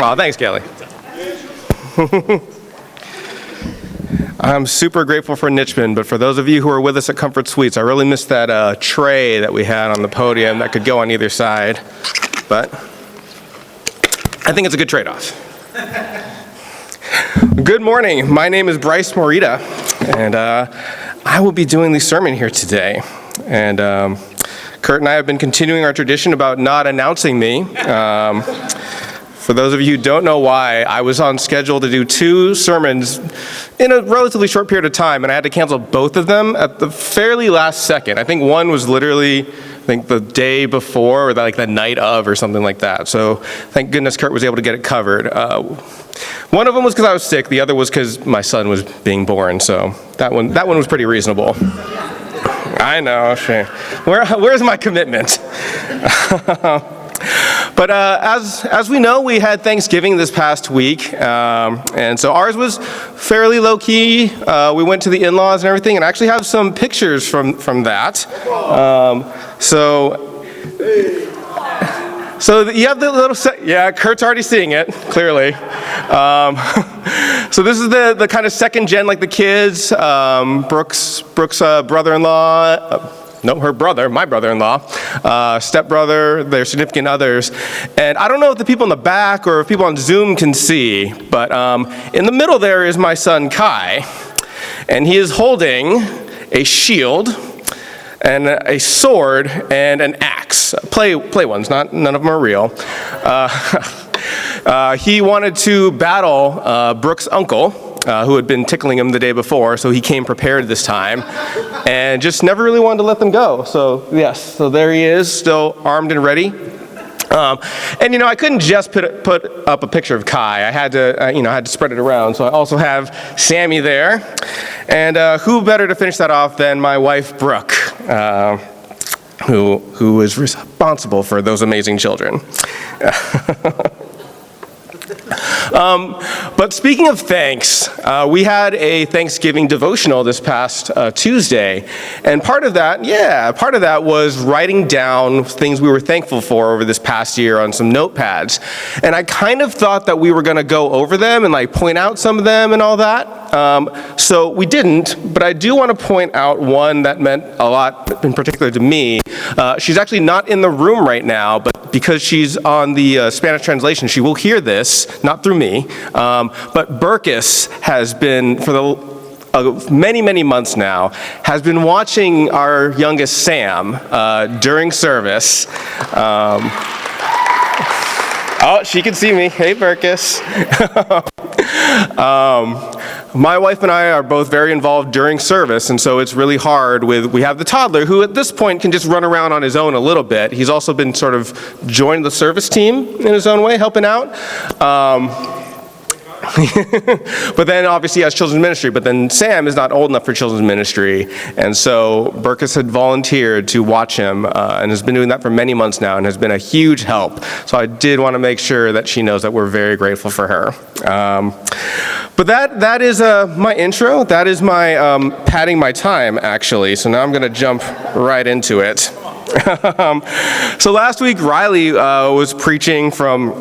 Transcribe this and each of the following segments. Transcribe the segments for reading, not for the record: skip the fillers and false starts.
Oh, thanks, Kelly. I'm super grateful for Nichman, but for those of you who are with us at Comfort Suites, I really missed that tray that we had on the podium that could go on either side. But I think it's a good trade-off. Good morning. My name is Bryce Morita, and I will be doing the sermon here today. And Kurt and I have been continuing our tradition about not announcing me. For those of you who don't know why, I was on schedule to do 2 sermons in a relatively short period of time, and I had to cancel both of them at the fairly last second. I think one was literally, the day before, or the night of, or something like that. So thank goodness Kurt was able to get it covered. One of them was because I was sick. The other was because my son was being born. So that one was pretty reasonable. I know. Shame. Where's my commitment? But as we know, we had Thanksgiving this past week, and so ours was fairly low-key. We went to the in-laws and everything, and I actually have some pictures from that. So you have the little yeah, Kurt's already seeing it, clearly. So this is the kind of second gen, like the kids, Brooke's brother-in-law, her brother, my brother-in-law, stepbrother, their significant others. And I don't know if the people in the back or if people on Zoom can see, but in the middle there is my son Kai, and he is holding a shield and a sword and an axe. Play ones, none of them are real. He wanted to battle Brooke's uncle, who had been tickling him the day before, so he came prepared this time, and just never really wanted to let them go. So yes, so there he is, still armed and ready. And I couldn't just put up a picture of Kai. I had to spread it around. So I also have Sammy there, and who better to finish that off than my wife Brooke, who is responsible for those amazing children. But speaking of thanks, we had a Thanksgiving devotional this past Tuesday, and part of that was writing down things we were thankful for over this past year on some notepads. And I kind of thought that we were going to go over them and point out some of them and all that. So we didn't, but I do want to point out one that meant a lot, in particular to me. She's actually not in the room right now, but because she's on the Spanish translation, she will hear this, not through me. But Burkus has been, for many, many months now, has been watching our youngest Sam during service. Oh, she can see me. Hey, Burkus. My wife and I are both very involved during service, and so it's really hard we have the toddler, who at this point can just run around on his own a little bit. He's also been sort of joined the service team in his own way, helping out. But then obviously he has children's ministry, but then Sam is not old enough for children's ministry, and so Burkus had volunteered to watch him, and has been doing that for many months now, and has been a huge help. So I did want to make sure that she knows that we're very grateful for her. But that is my intro. That is my padding my time, actually. So now I'm going to jump right into it. So last week Riley was preaching from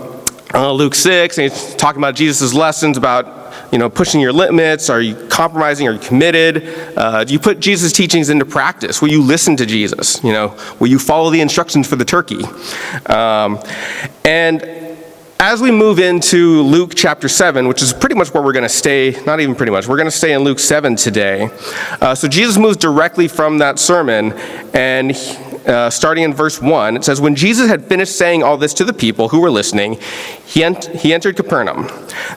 Luke 6, and he's talking about Jesus' lessons about, pushing your limits. Are you compromising? Are you committed? Do you put Jesus' teachings into practice? Will you listen to Jesus? Will you follow the instructions for the turkey? And as we move into Luke chapter 7, which is pretty much where we're going to stay, not even pretty much, we're going to stay in Luke 7 today. So Jesus moves directly from that sermon, and starting in verse 1, it says, "When Jesus had finished saying all this to the people who were listening, he entered Capernaum.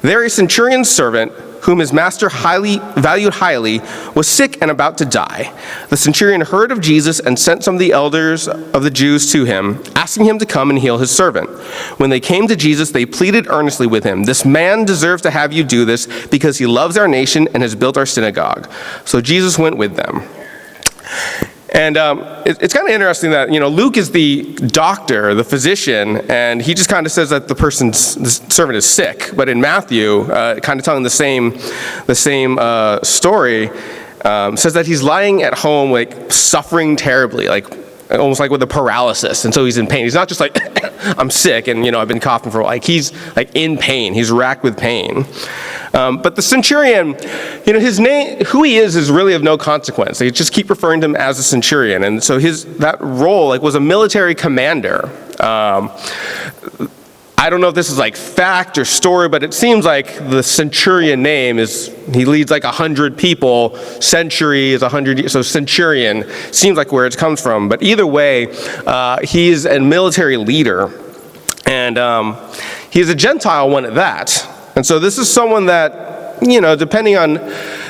There a centurion's servant, whom his master valued highly, was sick and about to die. The centurion heard of Jesus and sent some of the elders of the Jews to him, asking him to come and heal his servant. When they came to Jesus, they pleaded earnestly with him, 'This man deserves to have you do this because he loves our nation and has built our synagogue.' So Jesus went with them." And it's kind of interesting that, Luke is the doctor, the physician, and he just kind of says that the servant is sick. But in Matthew, kind of telling the same story, says that he's lying at home, suffering terribly, almost like with a paralysis, and so he's in pain. He's not just like, I'm sick and, I've been coughing for a while. Like, he's like in pain. He's racked with pain. But the centurion, his name, who he is really of no consequence. They just keep referring to him as a centurion. And so that role was a military commander. I don't know if this is like fact or story, but it seems like the centurion name he leads like 100 people. Century is 100, so centurion seems like where it comes from. But either way, he's a military leader, and he's a Gentile one at that. And so this is someone that, depending on,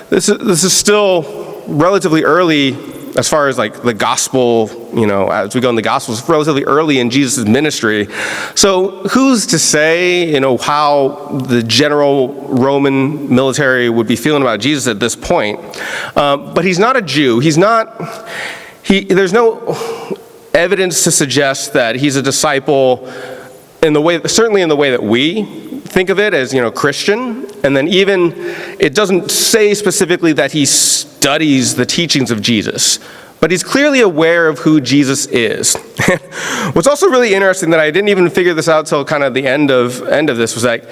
this is still relatively early as far as like the gospel, as we go in the gospels, relatively early in Jesus' ministry. So who's to say, how the general Roman military would be feeling about Jesus at this point? But he's not a Jew. There's no evidence to suggest that he's a disciple certainly in the way that we think of it as, Christian. And then even, it doesn't say specifically that he studies the teachings of Jesus, but he's clearly aware of who Jesus is. What's also really interesting that I didn't even figure this out till kind of the end of this was like,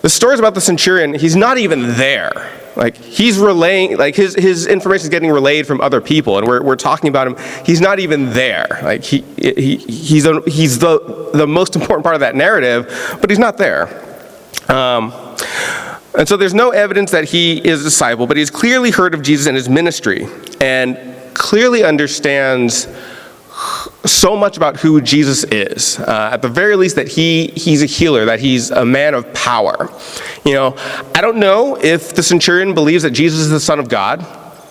the stories about the centurion, he's not even there. Like, he's relaying, like his information is getting relayed from other people, and we're talking about him. He's not even there. Like, he's the most important part of that narrative, but he's not there. And so there's no evidence that he is a disciple, but he's clearly heard of Jesus and his ministry, and clearly understands so much about who Jesus is. At the very least, that he's a healer, that he's a man of power. I don't know if the centurion believes that Jesus is the Son of God,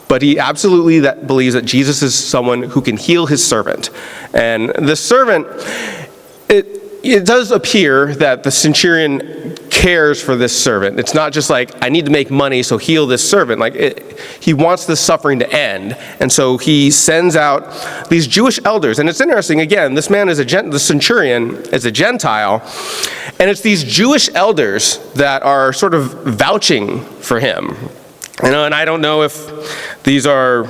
but he absolutely believes that Jesus is someone who can heal his servant. And the servant, it does appear that the centurion cares for this servant. It's not just like, I need to make money, so heal this servant. He wants this suffering to end. And so he sends out these Jewish elders. And it's interesting, again, this man the centurion is a Gentile, and it's these Jewish elders that are sort of vouching for him. And I don't know if these are,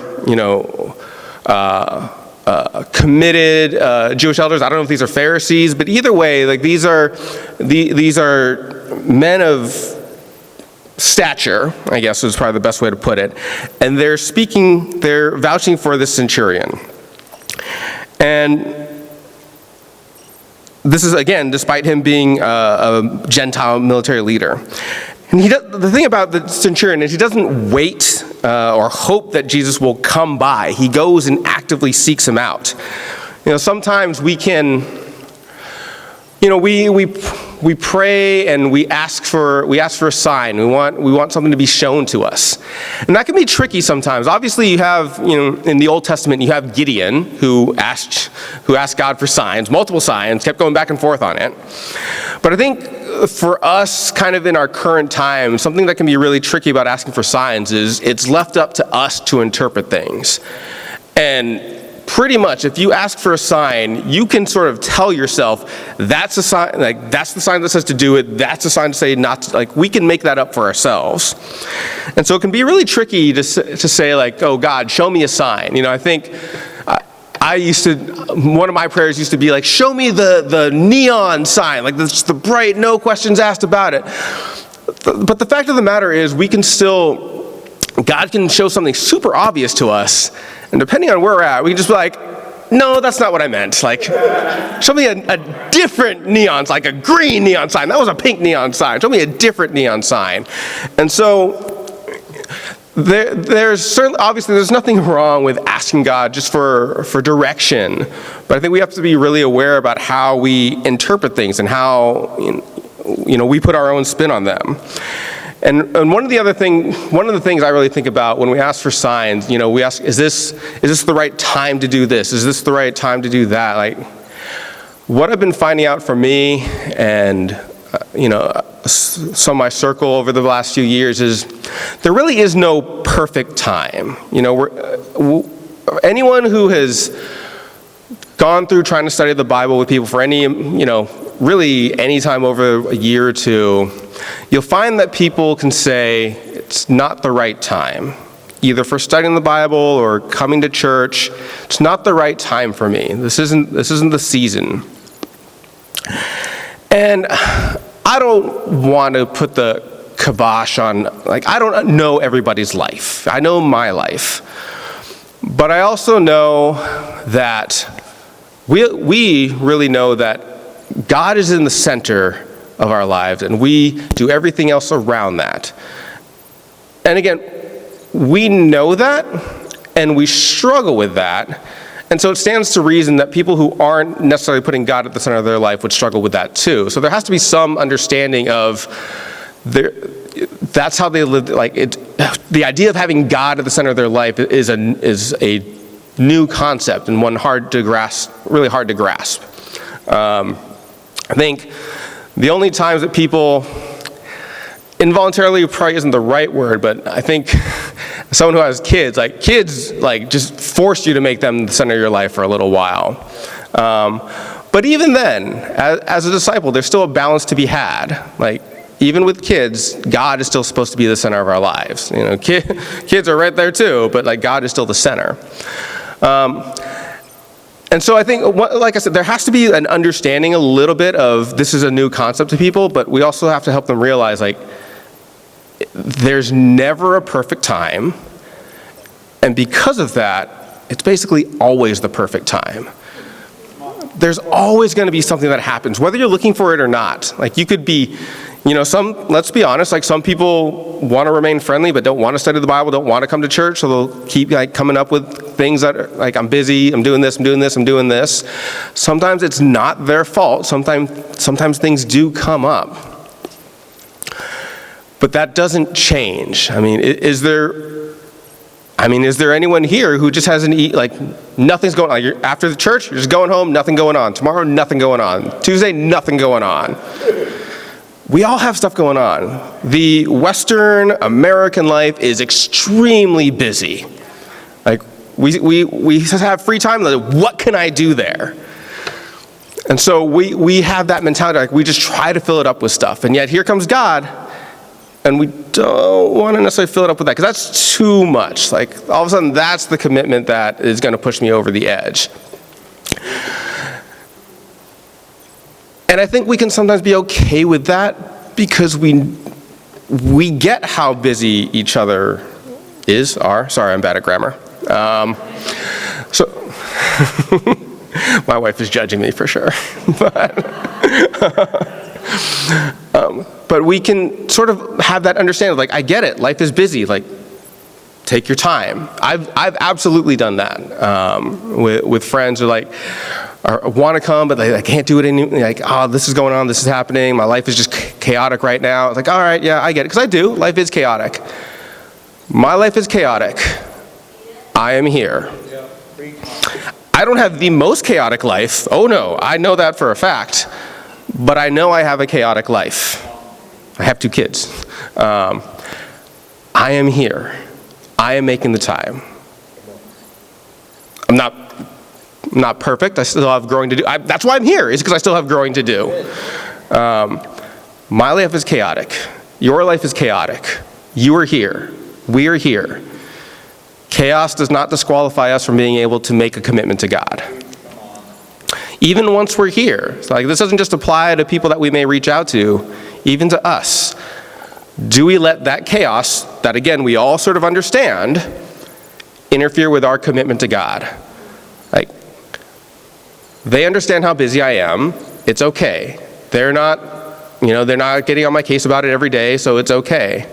committed Jewish elders. I don't know if these are Pharisees, but either way, like these are men of stature, I guess is probably the best way to put it. And they're vouching for the centurion. And this is, again, despite him being a Gentile military leader. And the thing about the centurion is he doesn't wait or hope that Jesus will come by. He goes and actively seeks him out. Sometimes we can, we pray and we ask for a sign. We want something to be shown to us, and that can be tricky sometimes. Obviously, you have in the Old Testament you have Gideon who asked God for signs, multiple signs, kept going back and forth on it. But I think for us, kind of in our current time, something that can be really tricky about asking for signs is it's left up to us to interpret things. And pretty much, if you ask for a sign, you can sort of tell yourself, that's a sign, like that's the sign that says to do it, that's a sign to say not to, like we can make that up for ourselves. And so it can be really tricky to say like, oh God, show me a sign. I think one of my prayers used to be like, show me the neon sign, like the bright, no questions asked about it. But the fact of the matter is God can show something super obvious to us, and depending on where we're at, we can just be like, no, that's not what I meant. Like, show me a different neon, like a green neon sign. That was a pink neon sign. Show me a different neon sign. And so there's nothing wrong with asking God just for direction, but I think we have to be really aware about how we interpret things and how we put our own spin on them. And one of the things I really think about when we ask for signs, we ask, is this the right time to do this? Is this the right time to do that? Like, what I've been finding out for me and some of my circle over the last few years is there really is no perfect time. Anyone who has gone through trying to study the Bible with people for really any time over a year or two, you'll find that people can say it's not the right time. either for studying the Bible or coming to church. It's not the right time for me. This isn't the season. And I don't want to put the kibosh on, I don't know everybody's life. I know my life. But I also know that we really know that God is in the center of our lives, and we do everything else around that. And again, we know that, and we struggle with that. And so it stands to reason that people who aren't necessarily putting God at the center of their life would struggle with that too. So there has to be some understanding of that's how they live. The idea of having God at the center of their life is a new concept, and one really hard to grasp. I think the only times that people involuntarily probably isn't the right word, but I think someone who has kids just force you to make them the center of your life for a little while. But even then, as a disciple, there's still a balance to be had. Even with kids, God is still supposed to be the center of our lives. Kids are right there too, but God is still the center. And so I think, like I said, there has to be an understanding a little bit of this is a new concept to people, but we also have to help them realize there's never a perfect time, and because of that, it's basically always the perfect time. There's always going to be something that happens, whether you're looking for it or not. You could be, let's be honest, some people want to remain friendly but don't want to study the Bible, don't want to come to church, so they'll keep coming up with things that are I'm busy, I'm doing this, I'm doing this, I'm doing this. Sometimes it's not their fault. Sometimes things do come up. But that doesn't change. Is there anyone here who just hasn't nothing's going on? You're after the church, you're just going home, nothing going on. Tomorrow, nothing going on. Tuesday, nothing going on. We all have stuff going on. The Western American life is extremely busy. We have free time. What can I do there? And so we have that mentality. We just try to fill it up with stuff. And yet here comes God, and we don't want to necessarily fill it up with that because that's too much. All of a sudden, that's the commitment that is going to push me over the edge. And I think we can sometimes be okay with that because we get how busy each other are. Sorry, I'm bad at grammar. So my wife is judging me for sure. But we can sort of have that understanding, I get it, life is busy, take your time. I've absolutely done that with friends who want to come, but they can't do it anymore. This is going on, this is happening, my life is just chaotic right now. It's all right, yeah, I get it, because I do. Life is chaotic. My life is chaotic. I am here. I don't have the most chaotic life. Oh no, I know that for a fact. But I know I have a chaotic life. I have 2 kids. I am here. I am making the time. I'm not perfect. I still have growing to do. That's why I'm here, is because I still have growing to do. My life is chaotic. Your life is chaotic. You are here. We are here. Chaos does not disqualify us from being able to make a commitment to God. Even once we're here. This doesn't just apply to people that we may reach out to, even to us. Do we let that chaos, that again we all sort of understand, interfere with our commitment to God? They understand how busy I am. It's okay. They're not getting on my case about it every day, so it's okay.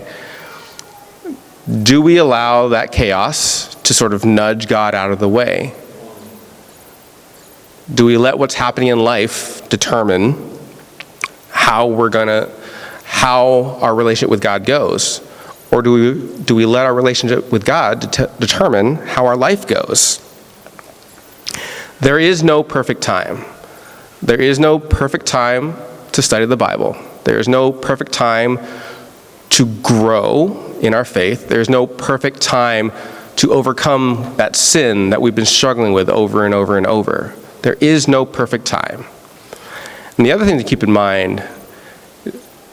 Do we allow that chaos to sort of nudge God out of the way? Do we let what's happening in life determine how our relationship with God goes? Or do we let our relationship with God determine how our life goes? There is no perfect time. There is no perfect time to study the Bible. There is no perfect time to grow in our faith. There is no perfect time to overcome that sin that we've been struggling with over and over and over. There is no perfect time. And the other thing to keep in mind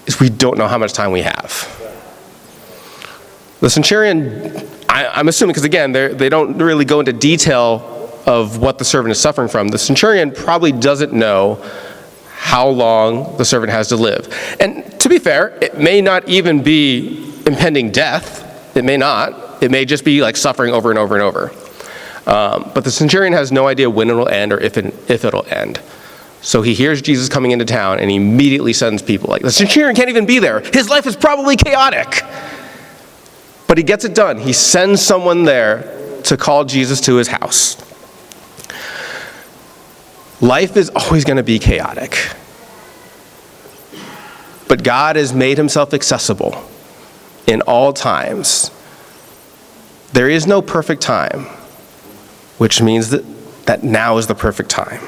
is we don't know how much time we have. The centurion, I'm assuming, because again, they don't really go into detail of what the servant is suffering from. The centurion probably doesn't know how long the servant has to live. And to be fair, it may not even be impending death. It may not. It may just be like suffering over and over and over. But the centurion has no idea when it'll end or if it'll end. So he hears Jesus coming into town, and he immediately sends people. Like, the centurion can't even be there. His life is probably chaotic. But he gets it done. He sends someone there to call Jesus to his house. Life is always going to be chaotic. But God has made himself accessible in all times. There is no perfect time, which means that now is the perfect time.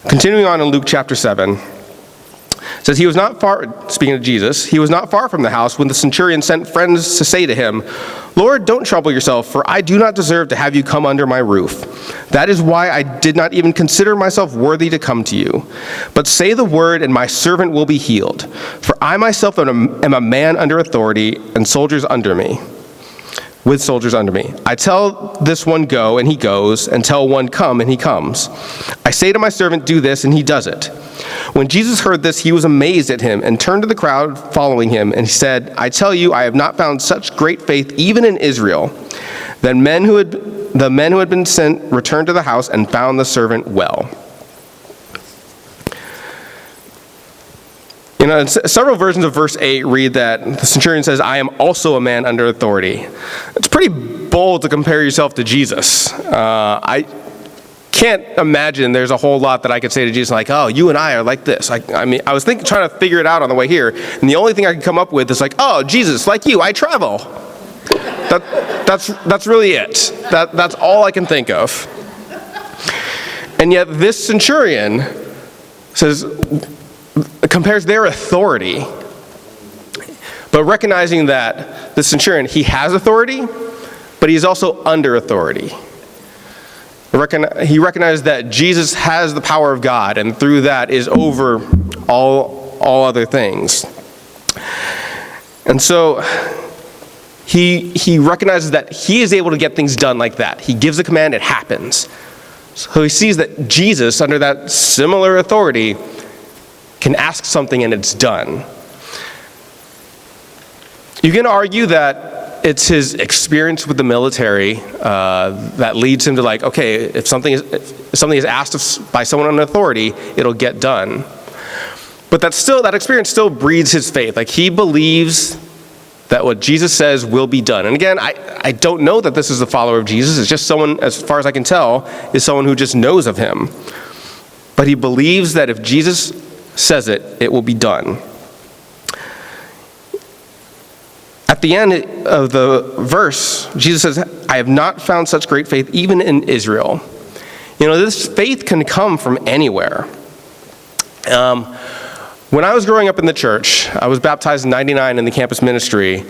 Continuing on in Luke chapter 7, it says, he was not far, speaking of Jesus, he was not far from the house when the centurion sent friends to say to him, Lord, don't trouble yourself, for I do not deserve to have you come under my roof. That is why I did not even consider myself worthy to come to you. But say the word, and my servant will be healed. For I myself am a man under authority, and soldiers under me. With soldiers under me. I tell this one, go, and he goes, and tell one, come, and he comes. I say to my servant, do this, and he does it. When Jesus heard this, he was amazed at him, and turned to the crowd following him, and he said, I tell you, I have not found such great faith even in Israel. Then the men who had been sent returned to the house and found the servant well. You know, several versions of verse 8 read that the centurion says, I am also a man under authority. It's pretty bold to compare yourself to Jesus. I can't imagine there's a whole lot that I could say to Jesus like, oh, you and I are like this. I mean, I was trying to figure it out on the way here, and the only thing I could come up with is like, oh, Jesus, like you, I travel. That's really it. That's all I can think of. And yet this centurion compares their authority, but recognizing that the centurion, he has authority, but he's also under authority. He recognized that Jesus has the power of God, and through that is over all other things. And so he recognizes that he is able to get things done like that. He gives a command, it happens. So he sees that Jesus, under that similar authority, can ask something and it's done. You can argue that it's his experience with the military that leads him to like, okay, if something is asked by someone on authority, it'll get done. But that experience still breeds his faith. Like, he believes that what Jesus says will be done. And again, I don't know that this is a follower of Jesus. It's just someone, as far as I can tell, is someone who just knows of him. But he believes that if Jesus says it, it will be done. At the end of the verse, Jesus says, I have not found such great faith even in Israel. You know, this faith can come from anywhere. When I was growing up in the church, I was baptized in '99 in the campus ministry,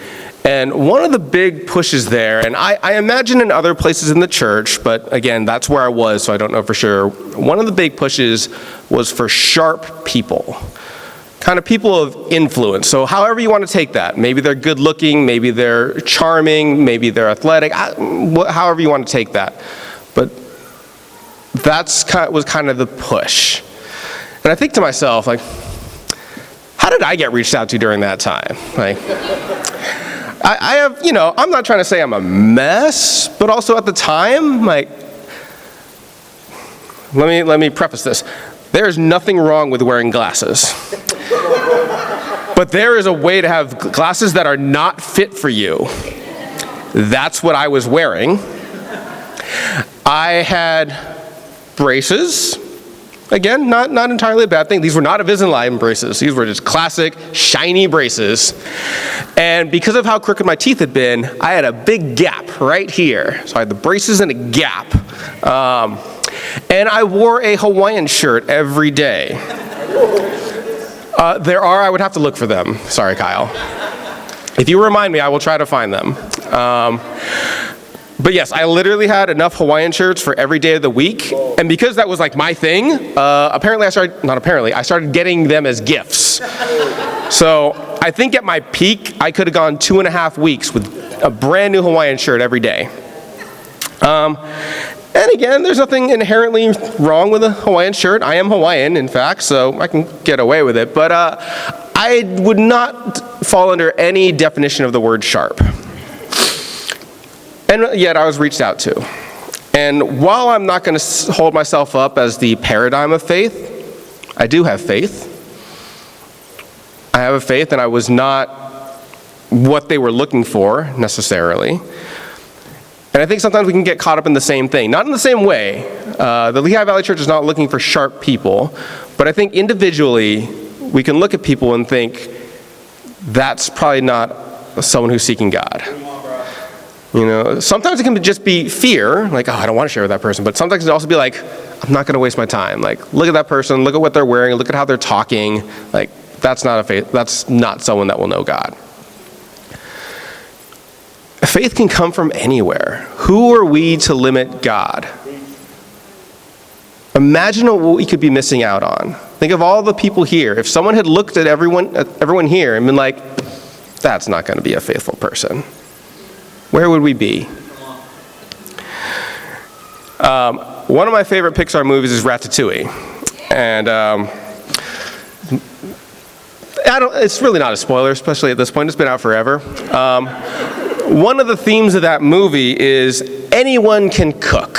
and one of the big pushes there, and I imagine in other places in the church, but again, that's where I was, so I don't know for sure. One of the big pushes was for sharp people, kind of people of influence. So however you want to take that, maybe they're good looking, maybe they're charming, maybe they're athletic, however you want to take that. But was kind of the push. And I think to myself, like, how did I get reached out to during that time? Like, I have, you know, I'm not trying to say I'm a mess, but also at the time, like, let me preface this. There's nothing wrong with wearing glasses. But there is a way to have glasses that are not fit for you. That's what I was wearing. I had braces. Again, not entirely a bad thing. These were not Invisalign braces. These were just classic, shiny braces. And because of how crooked my teeth had been, I had a big gap right here. So I had the braces and a gap. And I wore a Hawaiian shirt every day. I would have to look for them. Sorry, Kyle. If you remind me, I will try to find them. But yes, I literally had enough Hawaiian shirts for every day of the week. And because that was like my thing, I started getting them as gifts. So I think at my peak, I could have gone 2.5 weeks with a brand new Hawaiian shirt every day. And again, there's nothing inherently wrong with a Hawaiian shirt. I am Hawaiian, in fact, so I can get away with it. But I would not fall under any definition of the word sharp. And yet I was reached out to. And while I'm not going to hold myself up as the paradigm of faith, I do have faith. I have a faith, and I was not what they were looking for, necessarily. And I think sometimes we can get caught up in the same thing. Not in the same way. The Lehigh Valley Church is not looking for sharp people, but I think individually we can look at people and think, that's probably not someone who's seeking God. You know, sometimes it can just be fear, like, oh, I don't want to share with that person, but sometimes it can also be like, I'm not going to waste my time. Like, look at that person, look at what they're wearing, look at how they're talking. Like, that's not someone that will know God. Faith can come from anywhere. Who are we to limit God? Imagine what we could be missing out on. Think of all the people here. If someone had looked at everyone here and been like, that's not going to be a faithful person, where would we be? One of my favorite Pixar movies is Ratatouille. And it's really not a spoiler, especially at this point. It's been out forever. One of the themes of that movie is anyone can cook.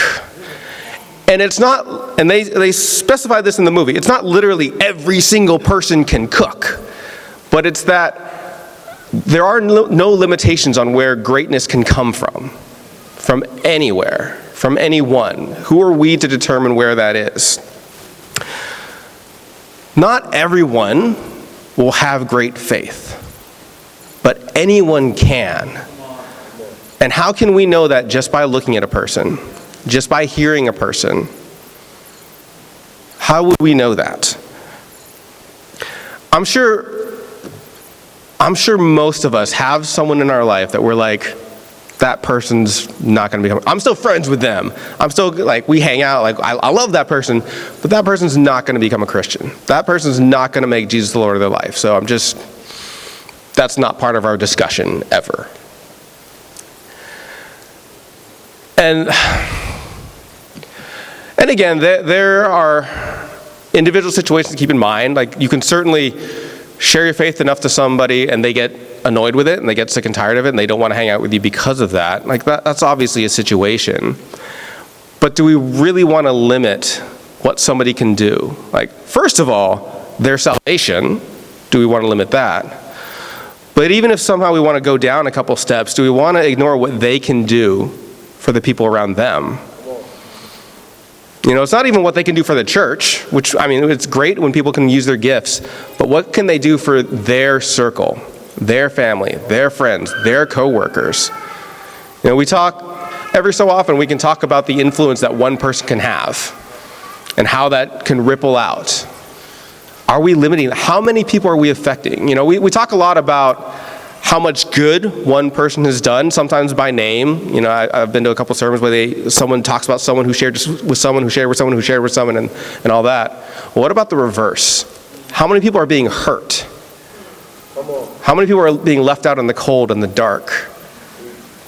And it's not, and they specify this in the movie, it's not literally every single person can cook, but it's that there are no limitations on where greatness can come from anywhere, from anyone. Who are we to determine where that is? Not everyone will have great faith, but anyone can. And how can we know that just by looking at a person, just by hearing a person? How would we know that? I'm sure most of us have someone in our life that we're like, that person's not going to become, I'm still friends with them. I'm still, like, we hang out, like, I love that person, but that person's not going to become a Christian. That person's not going to make Jesus the Lord of their life. So that's not part of our discussion ever. And again, there are individual situations to keep in mind. Like, you can certainly share your faith enough to somebody and they get annoyed with it and they get sick and tired of it and they don't want to hang out with you because of that. Like, that's obviously a situation. But do we really want to limit what somebody can do? Like, first of all, their salvation, do we want to limit that? But even if somehow we want to go down a couple steps, do we want to ignore what they can do for the people around them? You know, it's not even what they can do for the church, which, I mean, it's great when people can use their gifts, but what can they do for their circle, their family, their friends, their coworkers? You know, we talk, every so often we can talk about the influence that one person can have and how that can ripple out. Are we limiting? How many people are we affecting? You know, we talk a lot about how much good one person has done, sometimes by name. You know, I've been to a couple sermons where someone talks about someone who shared with someone who shared with someone who shared with someone and all that. Well, what about the reverse? How many people are being hurt? How many people are being left out in the cold and the dark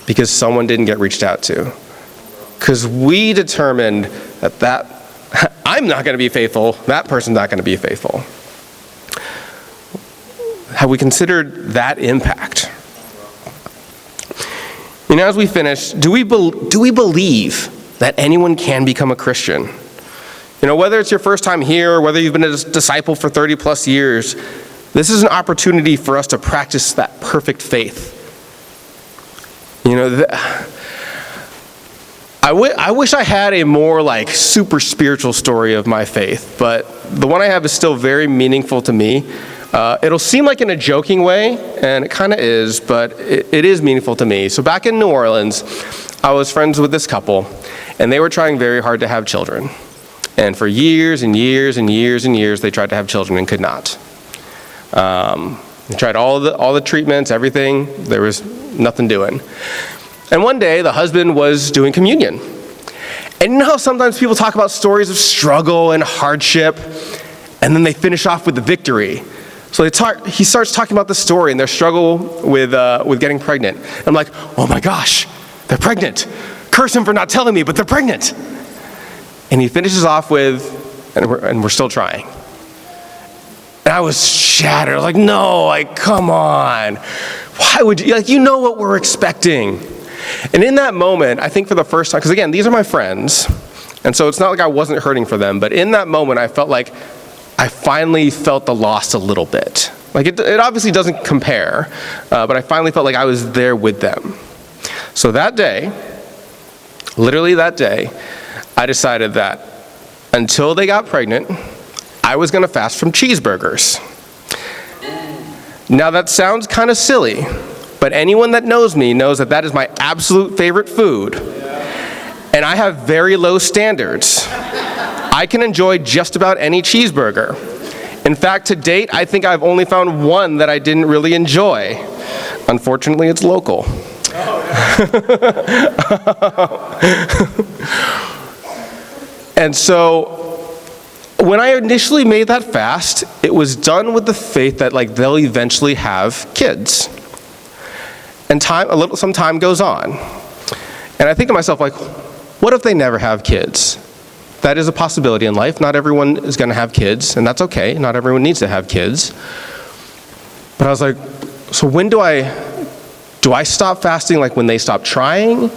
because someone didn't get reached out to? Because we determined that I'm not going to be faithful, that person's not going to be faithful. Have we considered that impact? You know, as we finish, do we believe that anyone can become a Christian? You know, whether it's your first time here or whether you've been a disciple for 30 plus years, this is an opportunity for us to practice that perfect faith. You know, I wish I had a more like super spiritual story of my faith, but the one I have is still very meaningful to me. It'll seem like in a joking way, and it kind of is, but it is meaningful to me. So back in New Orleans, I was friends with this couple, and they were trying very hard to have children. And for years and years and years and years, they tried to have children and could not. They tried all the treatments, everything. There was nothing doing. And one day, the husband was doing communion. And you know how sometimes people talk about stories of struggle and hardship, and then they finish off with the victory? So he starts talking about the story and their struggle with getting pregnant. And I'm like, oh my gosh, they're pregnant. Curse him for not telling me, but they're pregnant. And he finishes off with, and we're still trying. And I was shattered. I was like, no, like, come on. Why would you, like, you know what we're expecting. And in that moment, I think for the first time, because again, these are my friends, and so it's not like I wasn't hurting for them, but in that moment, I felt like I finally felt the loss a little bit. Like, it obviously doesn't compare, but I finally felt like I was there with them. So that day, literally that day, I decided that until they got pregnant, I was going to fast from cheeseburgers. Now that sounds kind of silly, but anyone that knows me knows that that is my absolute favorite food. And I have very low standards. I can enjoy just about any cheeseburger. In fact, to date, I think I've only found one that I didn't really enjoy. Unfortunately, it's local. And so, when I initially made that fast, it was done with the faith that like they'll eventually have kids. And some time goes on. And I think to myself, like, what if they never have kids? That is a possibility in life. Not everyone is going to have kids, and that's okay. Not everyone needs to have kids. But I was like, so when do I stop fasting, like when they stop trying?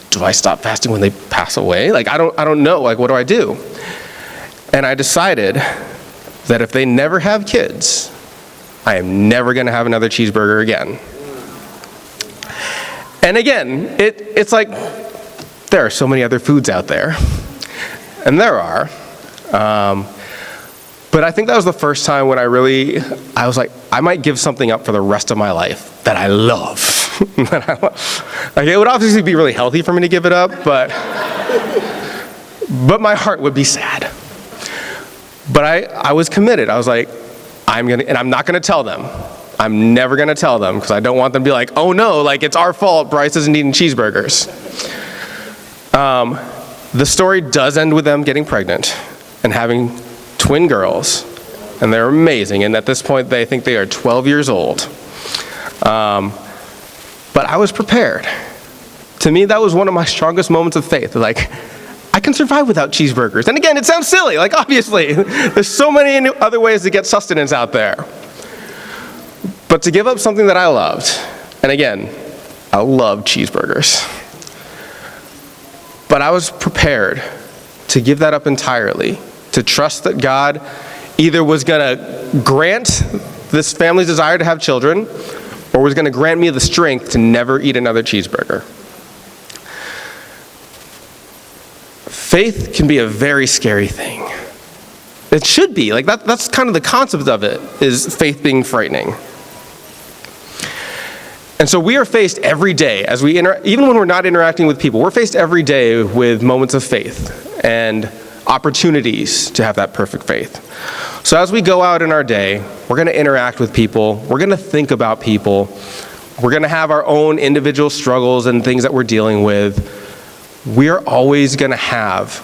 Do I stop fasting when they pass away? Like, I don't know. Like, what do I do? And I decided that if they never have kids, I am never going to have another cheeseburger again. And again, it's like there are so many other foods out there. And there are. But I think that was the first time when I was like, I might give something up for the rest of my life that I love. Like, it would obviously be really healthy for me to give it up, but my heart would be sad. But I was committed. I was like, I'm not gonna tell them. I'm never gonna tell them, because I don't want them to be like, oh no, like it's our fault Bryce isn't eating cheeseburgers. The story does end with them getting pregnant and having twin girls, and they're amazing, and at this point they think they are 12 years old. But I was prepared. To me, that was one of my strongest moments of faith. Like, I can survive without cheeseburgers. And again, it sounds silly, like obviously, there's so many other ways to get sustenance out there. But to give up something that I loved, and again, I love cheeseburgers. But I was prepared to give that up entirely, to trust that God either was going to grant this family's desire to have children, or was going to grant me the strength to never eat another cheeseburger. Faith can be a very scary thing. It should be. Like that's kind of the concept of it, is faith being frightening. And so we are faced every day, as even when we're not interacting with people, we're faced every day with moments of faith and opportunities to have that perfect faith. So as we go out in our day, we're going to interact with people, we're going to think about people, we're going to have our own individual struggles and things that we're dealing with. We are always going to have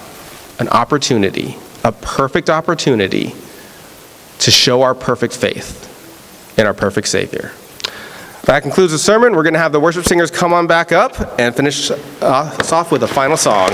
an opportunity, a perfect opportunity, to show our perfect faith in our perfect Savior. That concludes the sermon. We're going to have the worship singers come on back up and finish us off with a final song.